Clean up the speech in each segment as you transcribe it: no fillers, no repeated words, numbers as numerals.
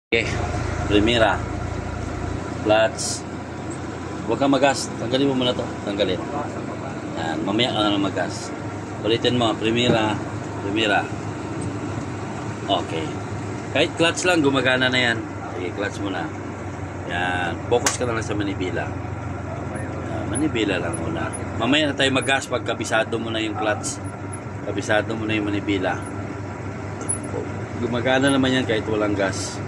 Okay, primera, clutch. Huwag kang magas. Tanggalin mo muna to. Tanggalin. Yan, mamaya ka na lang magas. Ulitin mo, primera. Okay. Kahit clutch lang, gumagana na yan. Sige, clutch mo na. Yan, focus ka na lang sa manibela. Yan, manibela lang muna. Mamaya na tayo magas pag kabisado mo na yung clutch. Kabisado mo na yung manibela. Gumagana naman yan kahit walang gas.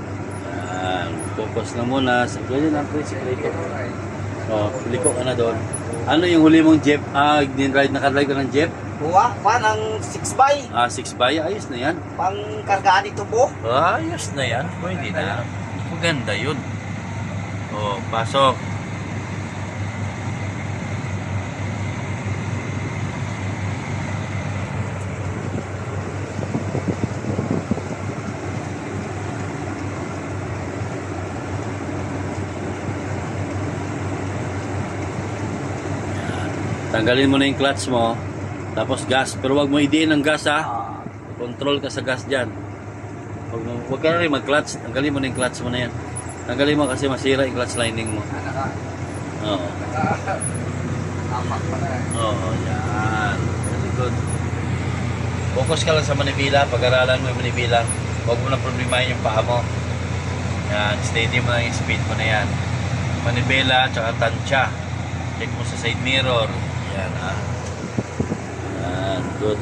Focus na muna sa ganyan ang principle. Liko ka na doon. Ano yung huli mong jeep? Nakadrive ka ng jeep? Buwa, ng 6x. 6x, ayos na yan. Pang kargaan ito po. Ayos na yan. Pwede na. Maganda yun. Pasok. Tanggalin mo na yung clutch mo. Tapos gas. Pero wag mo idiin ang gas ha. Control ka sa gas dyan. Wag ka na rin mag-clutch. Tanggalin mo na yung clutch mo na yan. Tanggalin mo kasi masira yung clutch lining mo. Oo. Yan. Very good. Focus ka lang sa manibela. Pag-aralan mo yung manibela. Wag mo na problemahin yung paa mo. Yan. Steady mo na yung speed mo na yan. Manibela tsaka tansya. Check mo sa side mirror. Yan, good.